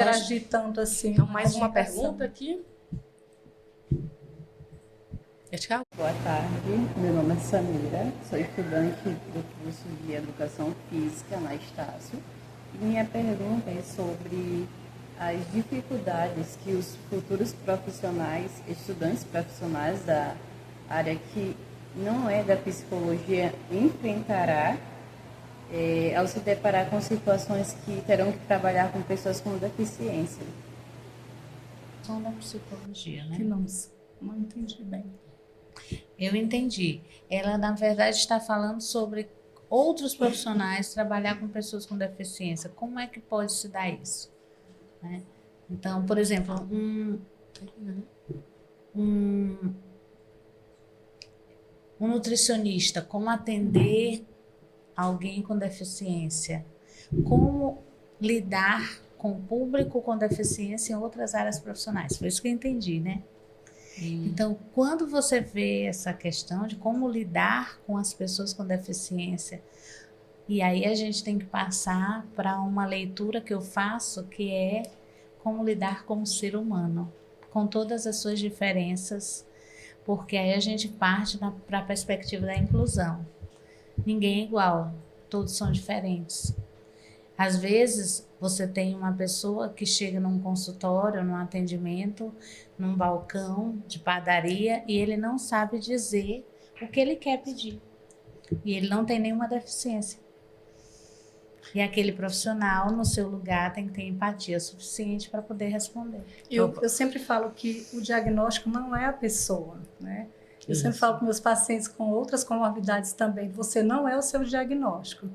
interagir tanto assim. Então, mais uma pergunta aqui. Boa tarde, meu nome é Samira, sou estudante do curso de Educação Física na Estácio. E minha pergunta é sobre as dificuldades que os futuros profissionais, estudantes profissionais da área que não é da psicologia enfrentará ao se deparar com situações que terão que trabalhar com pessoas com deficiência. São da psicologia, né? Que não entendi bem. Eu entendi. Ela, na verdade, está falando sobre outros profissionais trabalhar com pessoas com deficiência. Como é que pode se dar isso? Né? Então, por exemplo, um nutricionista, como atender alguém com deficiência? Como lidar com o público com deficiência em outras áreas profissionais? Foi isso que eu entendi, né? Então, quando você vê essa questão de como lidar com as pessoas com deficiência, e aí a gente tem que passar para uma leitura que eu faço, que é como lidar com o ser humano, com todas as suas diferenças, porque aí a gente parte para a perspectiva da inclusão. Ninguém é igual, todos são diferentes. Às vezes, você tem uma pessoa que chega num consultório, num atendimento, num balcão de padaria, e ele não sabe dizer o que ele quer pedir. E ele não tem nenhuma deficiência. E aquele profissional, no seu lugar, tem que ter empatia suficiente para poder responder. Eu sempre falo que o diagnóstico não é a pessoa, né? Eu sempre falo com meus pacientes com outras comorbidades também, você não é o seu diagnóstico.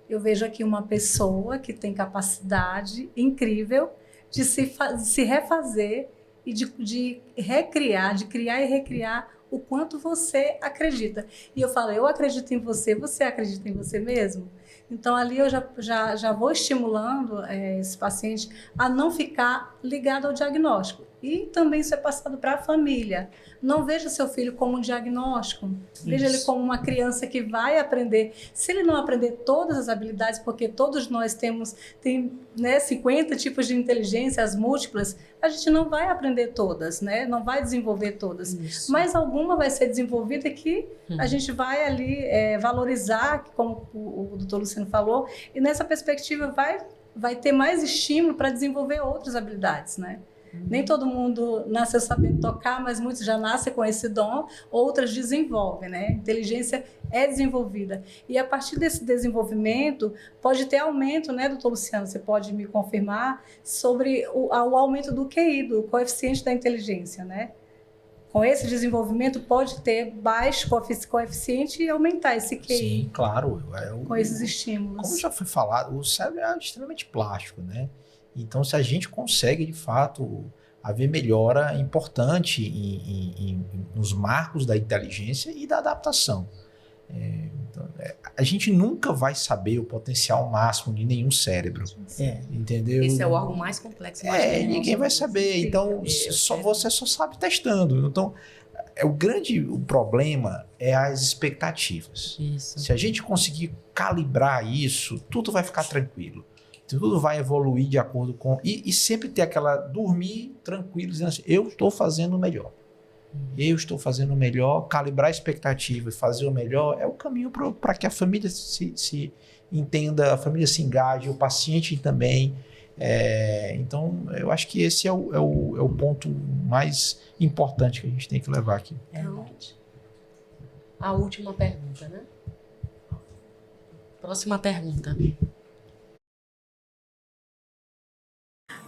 Eu vejo aqui uma pessoa que tem capacidade incrível de se refazer e de recriar, de criar e recriar o quanto você acredita. E eu falo, eu acredito em você, você acredita em você mesmo? Então, ali eu já vou estimulando esse paciente a não ficar ligado ao diagnóstico. E também isso é passado para a família. Não veja seu filho como um diagnóstico. Veja ele como uma criança que vai aprender. Se ele não aprender todas as habilidades, porque todos nós tem, 50 tipos de inteligência, as múltiplas, a gente não vai aprender todas, né? Não vai desenvolver todas. Isso. Mas alguma vai ser desenvolvida que a gente vai ali valorizar, como o doutor Luciano falou, e nessa perspectiva vai ter mais estímulo para desenvolver outras habilidades, né? Nem todo mundo nasceu sabendo tocar, mas muitos já nascem com esse dom, outras desenvolvem, né? Inteligência é desenvolvida. E a partir desse desenvolvimento, pode ter aumento, né, doutor Luciano? Você pode me confirmar sobre o aumento do QI, do coeficiente da inteligência, né? Com esse desenvolvimento, pode ter baixo coeficiente e aumentar esse QI. Sim, claro. Com esses estímulos. Como já foi falado, o cérebro é extremamente plástico, né? Então, se a gente consegue, de fato, haver melhora importante nos marcos da inteligência e da adaptação. A gente nunca vai saber o potencial máximo de nenhum cérebro. Entendeu? Esse é o órgão mais complexo. Ninguém vai saber. Então, você só sabe testando. Então, o problema é as expectativas. Isso. Se a gente conseguir calibrar isso, tudo vai ficar tranquilo. Tudo vai evoluir de acordo com... E sempre ter aquela... Dormir tranquilo, dizendo assim, eu estou fazendo o melhor. Eu estou fazendo o melhor. Calibrar a expectativa e fazer o melhor é o caminho para que a família se entenda, a família se engaje, o paciente também. Então, eu acho que esse é o ponto mais importante que a gente tem que levar aqui. A última pergunta, né? Próxima pergunta.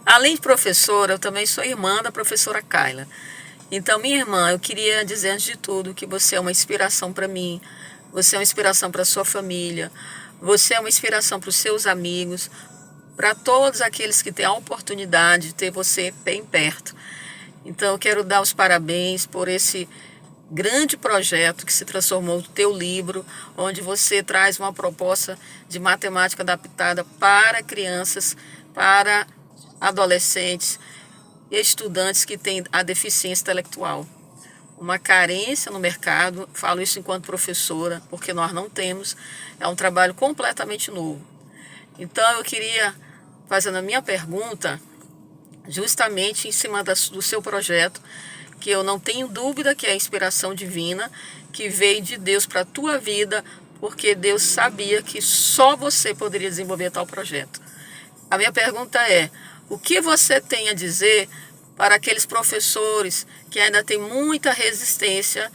Além de professora, eu também sou irmã da professora Kaila. Então, minha irmã, eu queria dizer antes de tudo que você é uma inspiração para mim, você é uma inspiração para a sua família, você é uma inspiração para os seus amigos, para todos aqueles que têm a oportunidade de ter você bem perto. Então, eu quero dar os parabéns por esse grande projeto que se transformou no teu livro, onde você traz uma proposta de matemática adaptada para crianças, para adolescentes e estudantes que têm a deficiência intelectual. Uma carência no mercado, falo isso enquanto professora, porque nós não temos, é um trabalho completamente novo. Então eu queria, fazendo a minha pergunta, justamente em cima do seu projeto, que eu não tenho dúvida que é a inspiração divina, que veio de Deus para a tua vida, porque Deus sabia que só você poderia desenvolver tal projeto. A minha pergunta é, o que você tem a dizer para aqueles professores que ainda têm muita resistência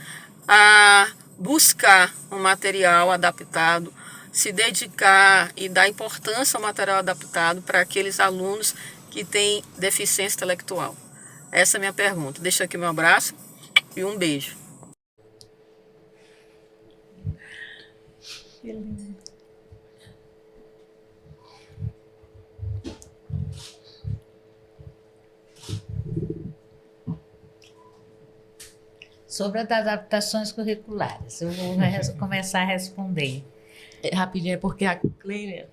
a buscar um material adaptado, se dedicar e dar importância ao material adaptado para aqueles alunos que têm deficiência intelectual? Essa é a minha pergunta. Deixo aqui meu abraço e um beijo. Que lindo. Sobre as adaptações curriculares, eu vou começar a responder. Rapidinho, é porque a Clênia,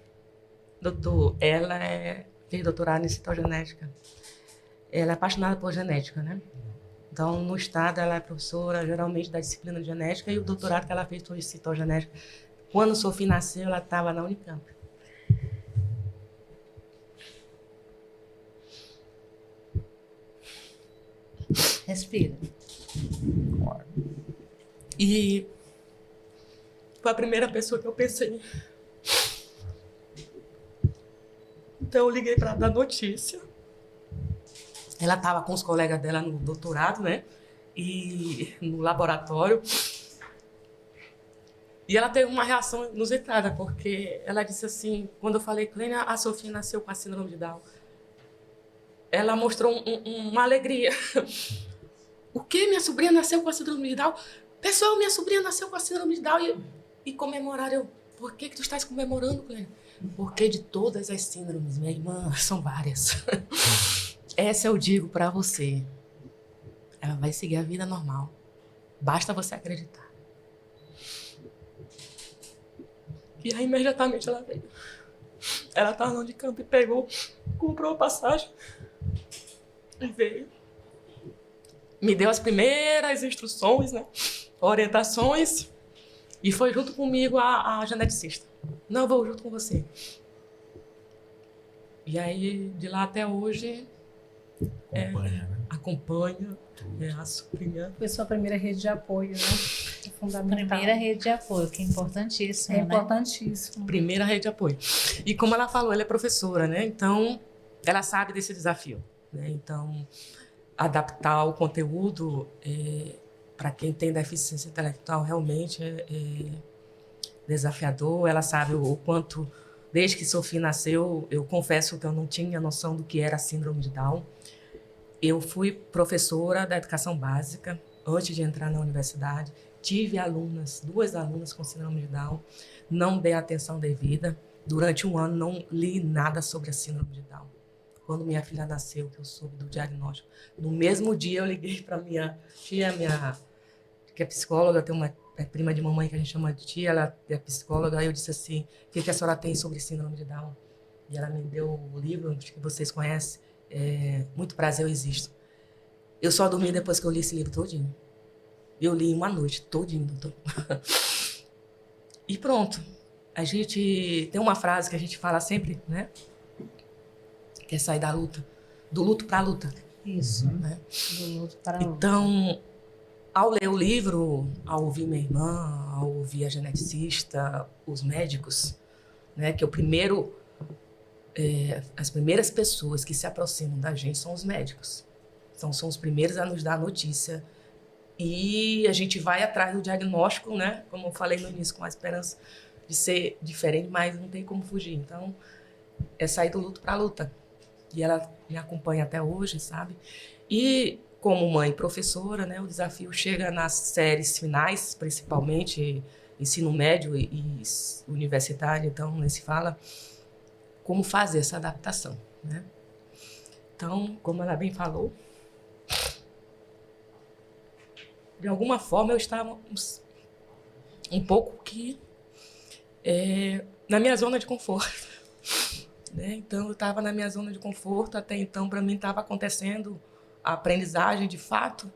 ela fez doutorado em citogenética. Ela é apaixonada por genética, né? Então, no estado, ela é professora, geralmente, da disciplina de genética, e o doutorado que ela fez foi em citogenética. Quando Sofia nasceu, ela estava na Unicamp. Respira. E foi a primeira pessoa que eu pensei. Então, eu liguei para dar notícia. Ela estava com os colegas dela no doutorado, né? E no laboratório. E ela teve uma reação inusitada, porque ela disse assim, quando eu falei, Clênia, a Sofia nasceu com a síndrome de Down. Ela mostrou uma alegria. O quê? Minha sobrinha nasceu com a síndrome de Down? Pessoal, minha sobrinha nasceu com a síndrome de Down. E comemoraram. Por que tu estás comemorando, Clênia? Porque de todas as síndromes, minha irmã, são várias. Essa eu digo pra você. Ela vai seguir a vida normal. Basta você acreditar. E aí, imediatamente, ela veio. Ela estava no Unicamp e pegou, comprou a passagem e veio. Me deu as primeiras instruções, né? Orientações. E foi junto comigo a geneticista. Não, eu vou junto com você. E aí, de lá até hoje... Acompanha, a sobrinha. Foi sua primeira rede de apoio, né? É fundamental. Primeira rede de apoio, que é importantíssimo, É né? importantíssimo. Primeira rede de apoio. E como ela falou, ela é professora, né? Então, ela sabe desse desafio, né? Então, adaptar o conteúdo para quem tem deficiência intelectual realmente é desafiador. Ela sabe o quanto, desde que Sofia nasceu, eu confesso que eu não tinha noção do que era a síndrome de Down. Eu fui professora da educação básica antes de entrar na universidade. Tive duas alunas com síndrome de Down. Não dei atenção devida. Durante um ano não li nada sobre a síndrome de Down. Quando minha filha nasceu, que eu soube do diagnóstico, no mesmo dia eu liguei para minha tia, que é psicóloga, tem uma prima de mamãe que a gente chama de tia, ela é psicóloga. Aí eu disse assim, o que a senhora tem sobre síndrome de Down? E ela me deu o livro, acho que vocês conhecem, Muito Prazer, Eu Existo. Eu só dormi depois que eu li esse livro todinho. Eu li em uma noite, todinho, doutor. E pronto. A gente tem uma frase que a gente fala sempre, né? Que é sair da luta. Do luto para a luta. Isso. Né? Do luto para a luta. Então, ao ler o livro, ao ouvir minha irmã, ao ouvir a geneticista, os médicos, né? Que as primeiras pessoas que se aproximam da gente são os médicos. Então, são os primeiros a nos dar a notícia. E a gente vai atrás do diagnóstico, né? Como eu falei no início, com a esperança de ser diferente, mas não tem como fugir. Então, é sair do luto para a luta. E ela me acompanha até hoje, sabe? E, como mãe professora, né? O desafio chega nas séries finais, principalmente ensino médio e universitário. Então, nem se fala como fazer essa adaptação, né? Então, como ela bem falou, de alguma forma eu estava um pouco na minha zona de conforto, né? Então eu estava na minha zona de conforto, até então para mim estava acontecendo a aprendizagem de fato,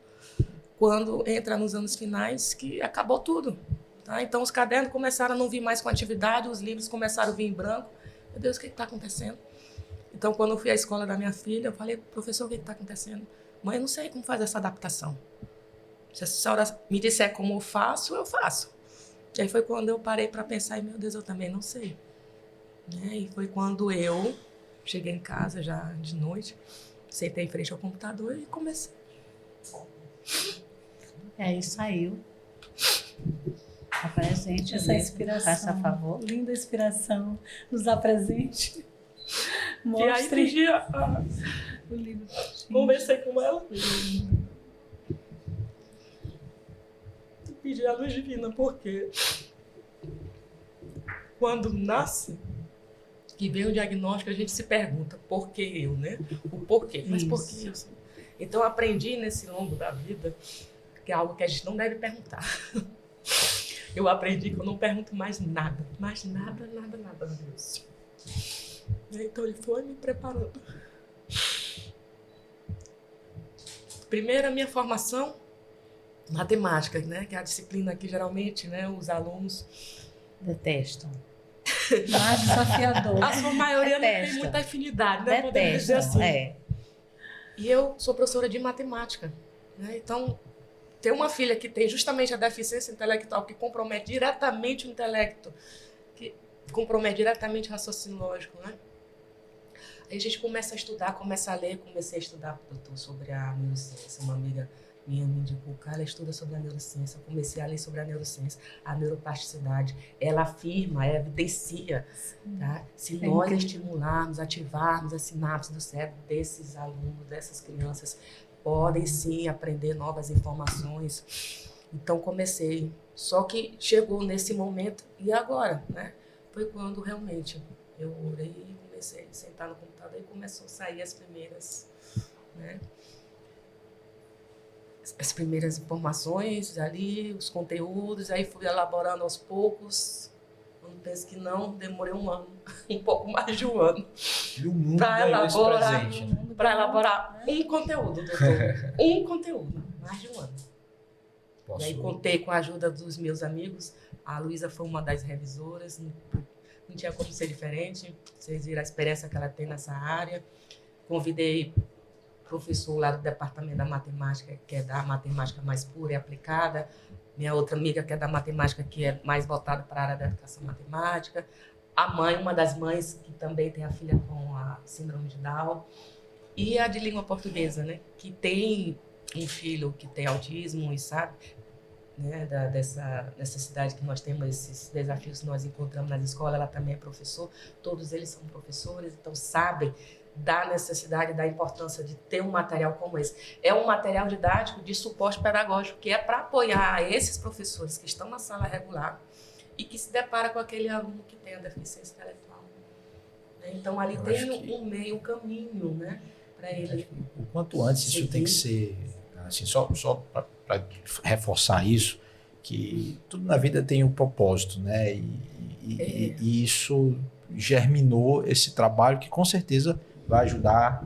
quando entra nos anos finais que acabou tudo, tá? Então os cadernos começaram a não vir mais com atividade, os livros começaram a vir em branco. Meu Deus, o que está acontecendo? Então, quando eu fui à escola da minha filha, eu falei, professor, o que está acontecendo? Mãe, eu não sei como fazer essa adaptação. Se a senhora me disser como eu faço. E aí foi quando eu parei para pensar, e meu Deus, eu também não sei. Né? E foi quando eu cheguei em casa já de noite, sentei em frente ao computador e comecei. E aí saiu. Apresente Essa inspiração. Faça favor. Linda inspiração. Nos dá presente. E aí pedi o livro. Conversei com ela. Pedi a luz divina, porque quando nasce, que vem o diagnóstico, a gente se pergunta, por que eu, né? O porquê. Mas por que eu? Então, eu aprendi nesse longo da vida, que é algo que a gente não deve perguntar. Eu aprendi que eu não pergunto mais nada. Mais nada a Deus. Então, ele foi me preparando. Primeiro, a minha formação, matemática, né? Que é a disciplina que, geralmente, né, os alunos Detestam. Mais desafiador. A sua maioria não tem Detesta. muita afinidade, né? Podemos dizer Detestam, assim. E eu sou professora de matemática, né? Então, ter uma filha que tem justamente a deficiência intelectual, que compromete diretamente o intelecto, que compromete diretamente o raciocínio lógico, né? Aí a gente começa a estudar, começa a ler. Comecei a estudar, doutor, sobre a neurociência. Uma amiga minha me indicou, ela estuda sobre a neurociência. Eu comecei a ler sobre a neurociência, a neuroplasticidade. Ela afirma, evidencia, tá? Se nós estimularmos, ativarmos as sinapses do cérebro desses alunos, dessas crianças, podem sim aprender novas informações. Então comecei. Só que chegou nesse momento, e agora, né? Foi quando realmente eu orei e comecei a sentar no computador e começou a sair as primeiras, né? As primeiras informações ali, os conteúdos, aí fui elaborando aos poucos. Quando penso que não, demorei um ano, um pouco mais de um ano. E o mundo Para ganhou esse elaborar, presente, né? para elaborar um conteúdo, doutor. Um conteúdo, mais de um ano. E aí contei com a ajuda dos meus amigos. A Luísa foi uma das revisoras, não tinha como ser diferente. Vocês viram a experiência que ela tem nessa área. Convidei o professor lá do departamento da matemática, que é da matemática mais pura e aplicada. Minha outra amiga, que é da matemática, que é mais voltada para a área da educação matemática. A mãe, uma das mães, que também tem a filha com a síndrome de Down. E a de língua portuguesa, né? Que tem um filho que tem autismo e sabe, né, dessa necessidade que nós temos, esses desafios que nós encontramos nas escolas. Ela também é professor, todos eles são professores, então sabem da necessidade, da importância de ter um material como esse. É um material didático de suporte pedagógico, que é para apoiar esses professores que estão na sala regular e que se depara com aquele aluno que tem a deficiência intelectual. Então, ali tem um meio, um caminho, né, para ele. O quanto antes isso tem que ser, assim, só para reforçar isso, que tudo na vida tem um propósito, né? E isso germinou esse trabalho que com certeza vai ajudar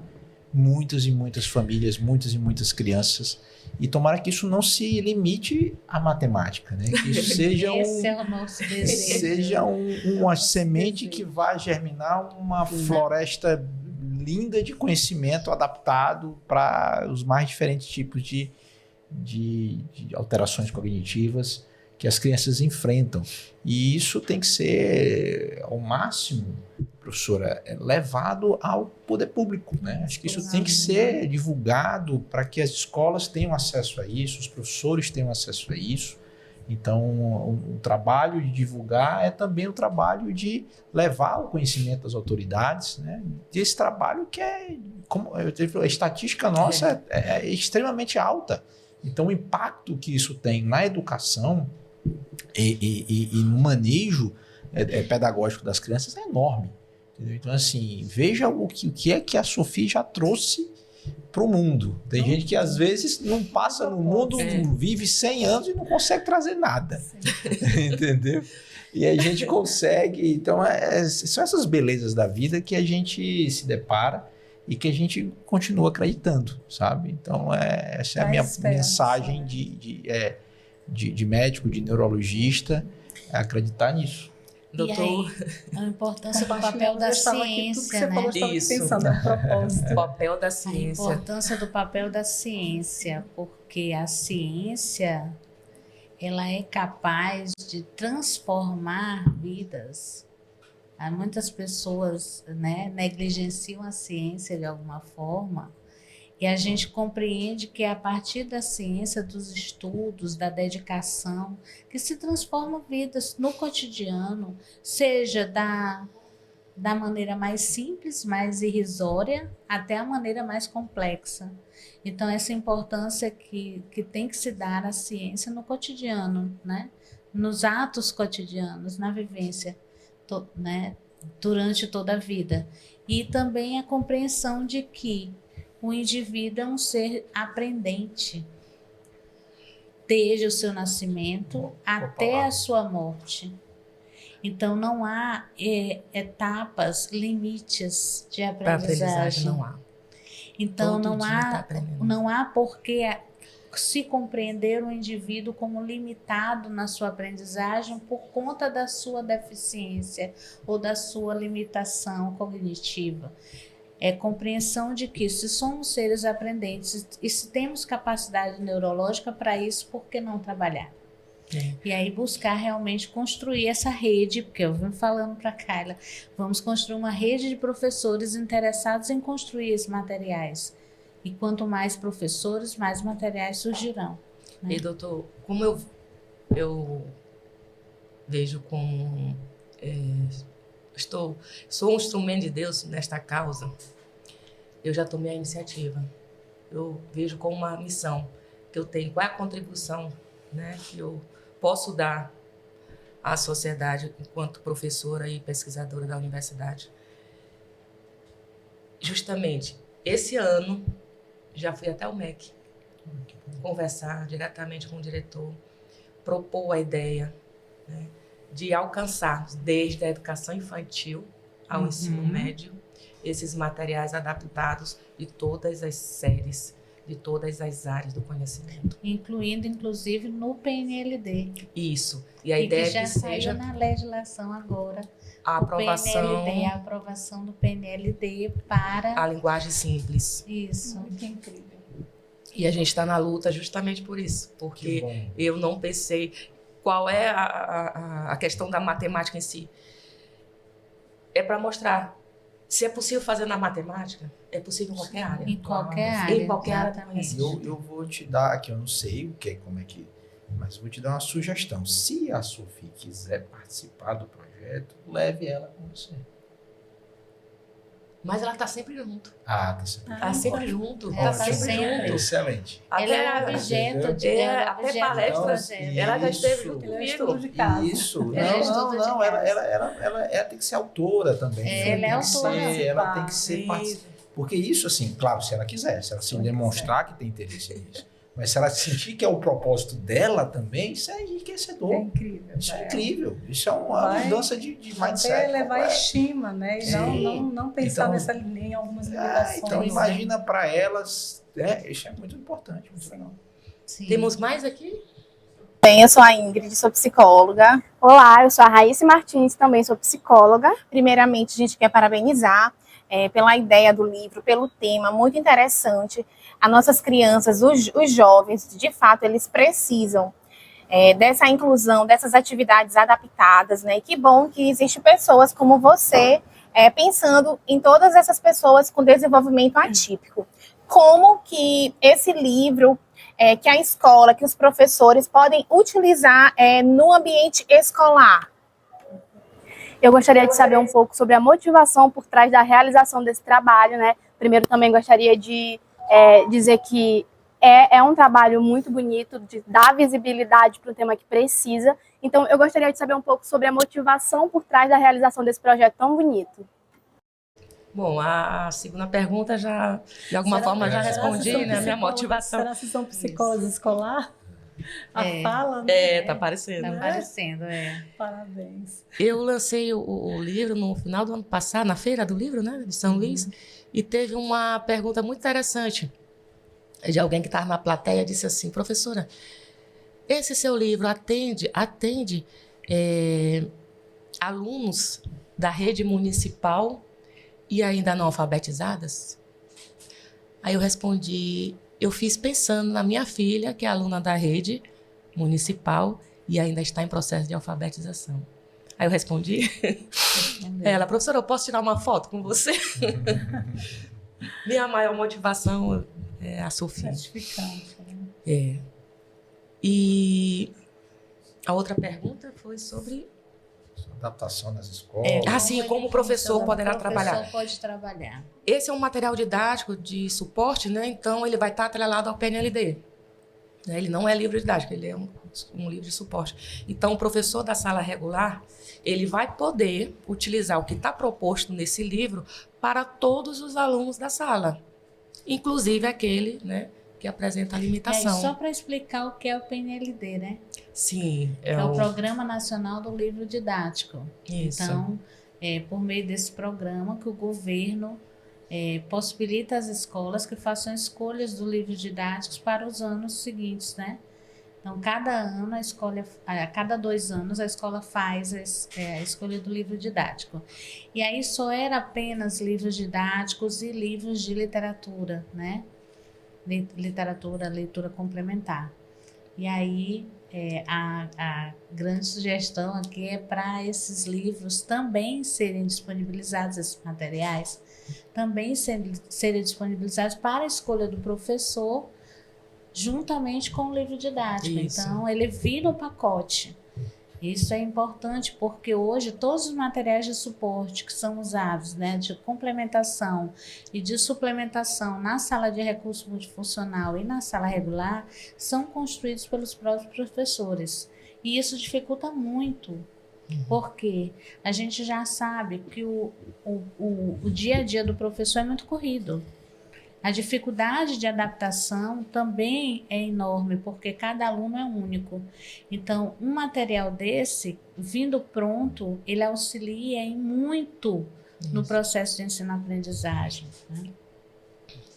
muitas e muitas famílias, muitas e muitas crianças. E tomara que isso não se limite à matemática, né? Que isso seja Esse é o nosso desejo. seja uma semente que vai germinar uma floresta linda de conhecimento adaptado para os mais diferentes tipos de alterações cognitivas que as crianças enfrentam. E isso tem que ser, ao máximo, professora, levado ao poder público, né? Acho que isso tem que ser divulgado para que as escolas tenham acesso a isso, os professores tenham acesso a isso. Então, o trabalho de divulgar é também o trabalho de levar o conhecimento das autoridades, né? Desse trabalho que é, como eu digo, a estatística nossa é extremamente alta. Então, o impacto que isso tem na educação e no manejo pedagógico das crianças é enorme. Entendeu? Então, assim, veja o que é que a Sophie já trouxe para o mundo. Tem gente que, às vezes, não passa no mundo, vive 100 anos e não consegue trazer nada. Entendeu? E a gente consegue. Então, são essas belezas da vida que a gente se depara e que a gente continua acreditando, sabe? Então, essa é a minha mensagem de médico, de neurologista, é acreditar nisso. Doutor. E aí, a importância do Compartilhamos, papel da eu estava aqui, tudo que ciência, você né? falou, eu estava aqui Isso. pensando a propósito. O papel da A ciência. importância do papel da ciência, porque a ciência, ela é capaz de transformar vidas. Há muitas pessoas, né, negligenciam a ciência de alguma forma, e a gente compreende que é a partir da ciência, dos estudos, da dedicação, que se transformam vidas no cotidiano, seja da maneira mais simples, mais irrisória, até a maneira mais complexa. Então, essa importância que tem que se dar à ciência no cotidiano, né? Nos atos cotidianos, na vivência, né? Durante toda a vida. E também a compreensão de que o indivíduo é um ser aprendente, desde o seu nascimento até a sua morte. Então, não há etapas, limites de Para aprendizagem aprendizagem. não há. Então, Todo dia tá aprendendo. não há por que se compreender o indivíduo como limitado na sua aprendizagem por conta da sua deficiência ou da sua limitação cognitiva. É compreensão de que, se somos seres aprendentes e se temos capacidade neurológica para isso, por que não trabalhar? E aí buscar realmente construir essa rede, porque eu vim falando para a Kayla, vamos construir uma rede de professores interessados em construir esses materiais. E quanto mais professores, mais materiais surgirão. Né? E, doutor, como eu vejo como sou um instrumento de Deus nesta causa, eu já tomei a iniciativa. Eu vejo como uma missão que eu tenho. Qual é a contribuição, né, que eu posso dar à sociedade enquanto professora e pesquisadora da universidade? Justamente, esse ano, já fui até o MEC conversar diretamente com o diretor, propor a ideia, né, de alcançarmos, desde a educação infantil ao ensino médio, esses materiais adaptados de todas as séries, de todas as áreas do conhecimento. Incluindo, inclusive, no PNLD. Isso. E a ideia que já é que saiu seja na legislação agora. a aprovação, PNLD, a aprovação do PNLD para... a linguagem simples. Isso. Que incrível. E a gente está na luta justamente por isso, porque eu não pensei qual é a questão da matemática em si. É para mostrar, se é possível fazer na matemática, é possível em qualquer área. Em qualquer área. Em qualquer área do exatamente. conhecimento. Eu vou te dar aqui, eu não sei como é que, mas vou te dar uma sugestão. Se a Sophie quiser participar do projeto, leve ela com você. Mas ela está sempre junto. Ah, tá certo. Está sempre junto. Ela Está tá sempre sempre. junto. Excelente. Ele é objeto de... até palestras, Então, ela já esteve isso. junto Ele é comigo. estudo de casa. Isso. Ela é estudo de Não, casa. ela tem que ser autora também. Ela é autora. Ela tem que ser Sim. participante. Porque isso, assim, claro, se ela quiser, se ela se demonstrar que tem interesse nisso. Mas se ela sentir que é o propósito dela também, isso é enriquecedor. É incrível. Isso é incrível. Isso é uma Vai mudança de mindset. Até levar completo. estima, né? E não pensar Então- em algumas limitações. Então, né? imagina para elas, isso é muito importante, muito legal. Sim. Temos mais aqui? Bem, eu sou a Ingrid, sou psicóloga. Olá, eu sou a Raíssa Martins, também sou psicóloga. Primeiramente, a gente quer parabenizar pela ideia do livro, pelo tema, muito interessante. As nossas crianças, os jovens, de fato, eles precisam dessa inclusão, dessas atividades adaptadas, né? E que bom que existem pessoas como você, pensando em todas essas pessoas com desenvolvimento atípico. Como que esse livro, que a escola, que os professores podem utilizar no ambiente escolar? Eu gostaria de saber um pouco sobre a motivação por trás da realização desse trabalho, né? Primeiro, também gostaria de dizer que é um trabalho muito bonito, de dar visibilidade para um tema que precisa. Então, eu gostaria de saber um pouco sobre a motivação por trás da realização desse projeto tão bonito. Bom, a segunda pergunta já, de alguma forma, já respondi, né? A minha motivação. Será que são psicólogos escolar? A fala, né? Tá aparecendo. Tá né? aparecendo, Parabéns. Eu lancei o livro no final do ano passado, na feira do livro, né, de São Luís, e teve uma pergunta muito interessante de alguém que estava na plateia, disse assim: professora, esse seu livro atende alunos da rede municipal e ainda não alfabetizadas? Aí eu respondi, eu fiz pensando na minha filha, que é aluna da rede municipal e ainda está em processo de alfabetização. Aí eu respondi, ela, professora, eu posso tirar uma foto com você? Minha maior motivação é a Sofia. Gratificante, né? É. E a outra pergunta foi sobre... Adaptação nas escolas. sim, como o professor poderá trabalhar. O professor pode trabalhar. Esse é um material didático de suporte, né? Então ele vai estar atrelado ao PNLD. Né? Ele não é livro didático, ele é um livro de suporte. Então o professor da sala regular, ele vai poder utilizar o que está proposto nesse livro para todos os alunos da sala, inclusive aquele, né, que apresenta a limitação. Só para explicar o que é o PNLD, né? Sim. É o Programa Nacional do Livro Didático. Isso. Então, por meio desse programa que o governo possibilita às escolas que façam escolhas do livro didático para os anos seguintes, né? Então, a cada 2 anos, a escola faz a escolha do livro didático. E aí só era apenas livros didáticos e livros de literatura, né? Literatura, leitura complementar. E aí, a grande sugestão aqui é para esses livros também serem disponibilizados, esses materiais, também serem disponibilizados para a escolha do professor, juntamente com o livro didático. Isso. Então, ele vira o pacote. Isso é importante porque hoje todos os materiais de suporte que são usados, né, de complementação e de suplementação na sala de recurso multifuncional e na sala regular são construídos pelos próprios professores. E isso dificulta muito, porque a gente já sabe que o dia a dia do professor é muito corrido. A dificuldade de adaptação também é enorme, porque cada aluno é único. Então, um material desse, vindo pronto, ele auxilia em muito no processo de ensino-aprendizagem, né?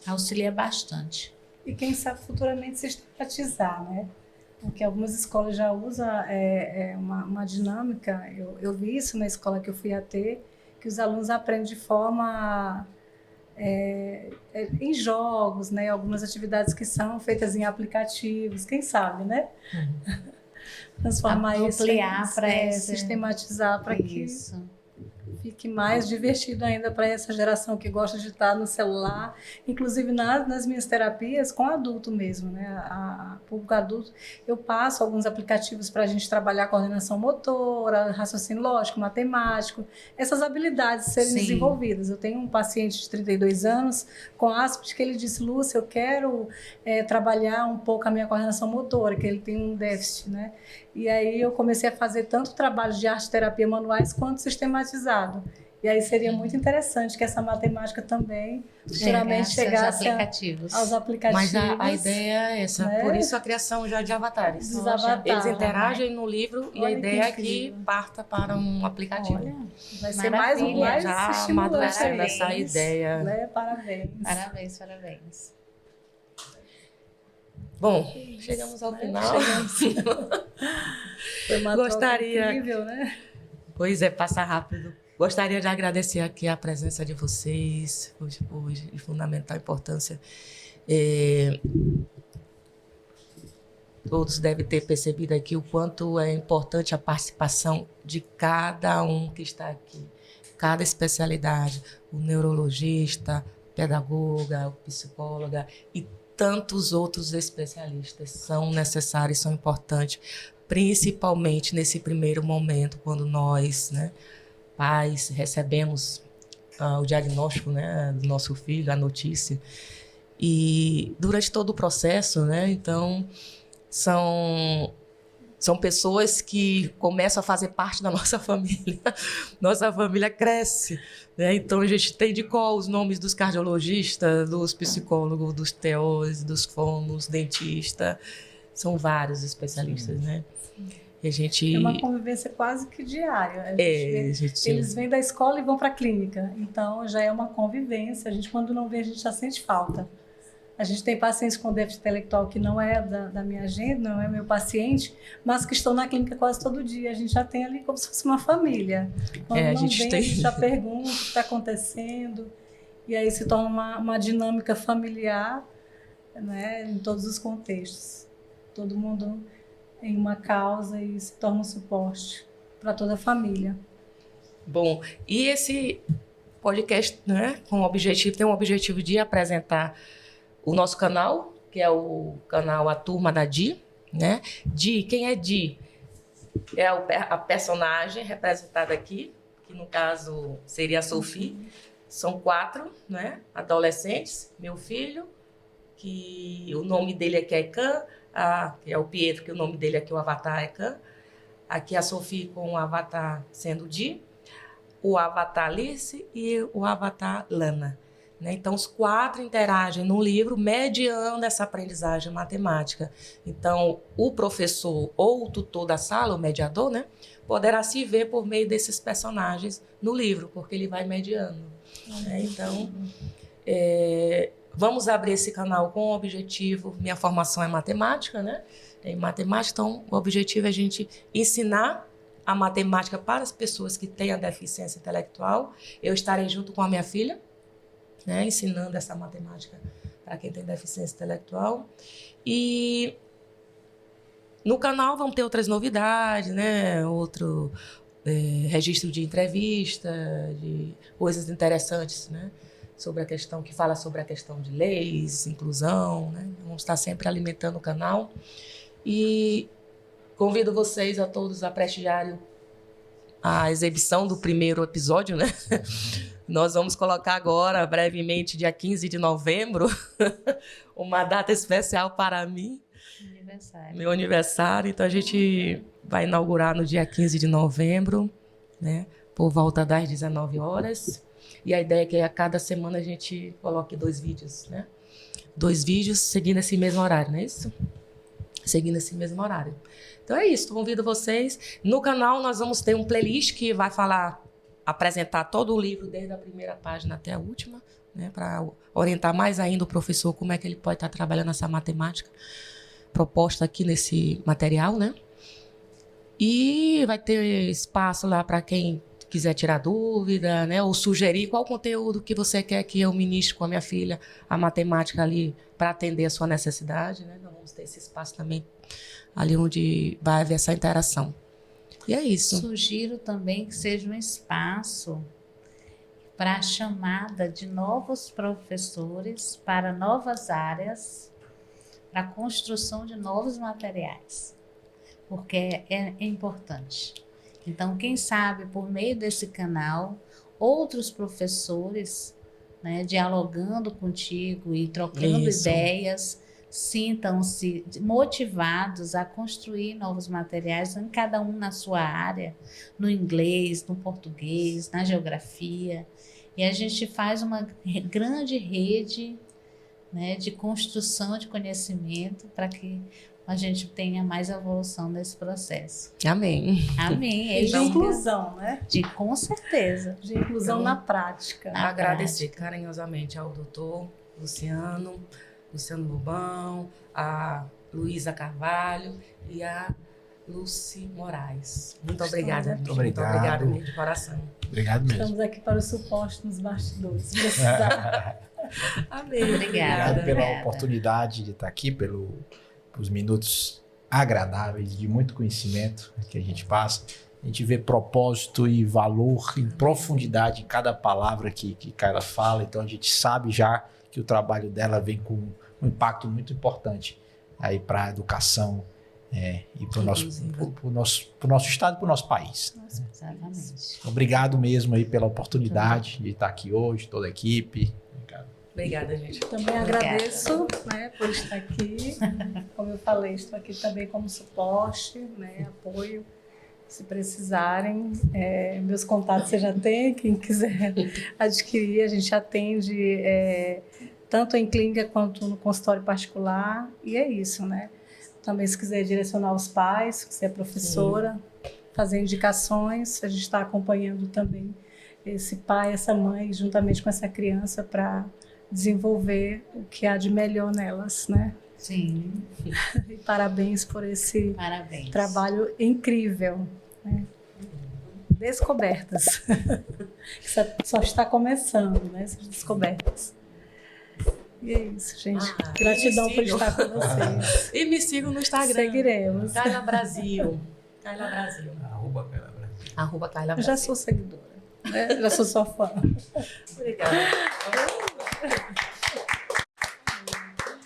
Auxilia bastante. E quem sabe futuramente sistematizar, né? Porque algumas escolas já usam uma dinâmica, eu vi isso na escola que eu fui a ter, que os alunos aprendem de forma... em jogos, né? Algumas atividades que são feitas em aplicativos, quem sabe, né? Transformar isso, ampliar para sistematizar para que fique mais divertido ainda para essa geração que gosta de estar no celular, inclusive nas minhas terapias com adulto mesmo, né? A público adulto, eu passo alguns aplicativos para a gente trabalhar coordenação motora, raciocínio lógico, matemático, essas habilidades serem desenvolvidas. Eu tenho um paciente de 32 anos com Asperger que ele disse, Lúcia, eu quero trabalhar um pouco a minha coordenação motora, que ele tem um déficit, né? E aí eu comecei a fazer tanto trabalho de arte-terapia manuais quanto sistematizado. E aí seria muito interessante que essa matemática também futuramente chegasse aos aplicativos. Mas a ideia é essa, né? Por isso a criação já de avatares. Eles interagem no livro e a ideia é que parta para um aplicativo. Olha, vai ser mais já amadurecendo essa ideia. Né? Parabéns. Parabéns. Bom, chegamos ao final. Foi uma Gostaria... incrível, né? Pois é, passa rápido. Gostaria de agradecer aqui a presença de vocês, hoje de fundamental importância. Todos devem ter percebido aqui o quanto é importante a participação de cada um que está aqui, cada especialidade, o neurologista, pedagoga, o psicóloga e tantos outros especialistas são necessários, são importantes, principalmente nesse primeiro momento, quando nós, né, pais, recebemos o diagnóstico, né, do nosso filho, a notícia. E durante todo o processo, né, então, são pessoas que começam a fazer parte da nossa família. Nossa família cresce, né? Então, a gente tem de cor os nomes dos cardiologistas, dos psicólogos, dos TOs, dos fonos, dentistas. São vários especialistas, né? E a gente... É uma convivência quase que diária. Eles vêm da escola e vão para a clínica. Então, já é uma convivência. A gente, quando não vê, a gente já sente falta. A gente tem pacientes com déficit intelectual que não é da minha agenda, não é meu paciente, mas que estão na clínica quase todo dia. A gente já tem ali como se fosse uma família. Quando A não gente vem, tem. a gente já pergunta o que está acontecendo. E aí se torna uma dinâmica familiar, né, em todos os contextos. Todo mundo em uma causa e se torna um suporte para toda a família. Bom, e esse podcast, né, tem um objetivo de apresentar o nosso canal, que é o canal A Turma da Di, né? Di, quem é Di? É a personagem representada aqui, que no caso seria a Sophie. São 4, né, adolescentes, meu filho, que o nome dele aqui é Khan, que é o Pietro, que o nome dele aqui, o avatar é Khan. Aqui a Sophie com o avatar sendo Di, o avatar Alice e o avatar Lana. Né? Então, os 4 interagem no livro mediando essa aprendizagem matemática. Então, o professor ou o tutor da sala, o mediador, né, poderá se ver por meio desses personagens no livro, porque ele vai mediando. Né? Então, vamos abrir esse canal com o objetivo, minha formação é matemática, né? Em matemática, então o objetivo é a gente ensinar a matemática para as pessoas que têm a deficiência intelectual. Eu estarei junto com a minha filha, né, ensinando essa matemática para quem tem deficiência intelectual. E no canal vamos ter outras novidades, né? Outro registro de entrevista, de coisas interessantes, né? Sobre a questão, que fala sobre a questão de leis, inclusão, né? Vamos estar sempre alimentando o canal. E convido vocês a todos a prestigiarem a exibição do primeiro episódio, né? Nós vamos colocar agora, brevemente, dia 15 de novembro, uma data especial para mim. Meu aniversário. Então, a gente vai inaugurar no dia 15 de novembro, né? Por volta das 19 horas. E a ideia é que a cada semana a gente coloque 2 vídeos, né? 2 vídeos seguindo esse mesmo horário, não é isso? Seguindo esse mesmo horário. Então é isso, convido vocês. No canal nós vamos ter um playlist que vai apresentar todo o livro, desde a primeira página até a última, né? Para orientar mais ainda o professor como é que ele pode estar trabalhando essa matemática proposta aqui nesse material, né? E vai ter espaço lá para quem quiser tirar dúvida, né, ou sugerir qual conteúdo que você quer que eu ministre com a minha filha, a matemática ali, para atender a sua necessidade, né? Nós vamos ter esse espaço também, ali onde vai haver essa interação. E é isso. Sugiro também que seja um espaço para a chamada de novos professores para novas áreas, para a construção de novos materiais, porque é importante. Então, quem sabe, por meio desse canal, outros professores, né, dialogando contigo e trocando ideias, sintam-se motivados a construir novos materiais, cada um na sua área, no inglês, no português, na geografia. E a gente faz uma grande rede, né, de construção de conhecimento para que a gente tenha mais evolução nesse processo. Amém. Amém. De inclusão, né? Com certeza. De inclusão na prática. Agradecer carinhosamente ao doutor Luciano Lobão, a Luísa Carvalho e a Lucy Moraes. Muito obrigada. Muito obrigado. Muito obrigada mesmo, de coração. Obrigado mesmo. Estamos aqui para o suporte nos bastidores. Se precisar. Amém. Obrigada. Obrigado pela oportunidade de estar aqui, pelos minutos agradáveis de muito conhecimento que a gente passa. A gente vê propósito e valor em profundidade em cada palavra que Kaila fala. Então a gente sabe já que o trabalho dela vem com um impacto muito importante aí para a educação e para o nosso estado e para o nosso país. Exatamente. Obrigado mesmo aí pela oportunidade de estar aqui hoje, toda a equipe. Obrigada, gente. Também agradeço, né, por estar aqui. Como eu falei, estou aqui também como suporte, né, apoio. Se precisarem, meus contatos você já tem, quem quiser adquirir, a gente atende tanto em clínica quanto no consultório particular. E é isso, né? Também se quiser direcionar os pais, se é professora, fazer indicações, a gente está acompanhando também esse pai, essa mãe, juntamente com essa criança, para desenvolver o que há de melhor nelas, né? Sim, E parabéns por esse parabéns. trabalho incrível, né? Descobertas. Só está começando, né? Essas descobertas. E é isso, gente. Gratidão por estar com vocês. E me sigam no Instagram. Seguiremos. Kaila Brasil. Kaila Brasil. @Kaila Brasil. @Kaila Eu Brasil. já sou seguidora, né? Já sou sua fã. Obrigada.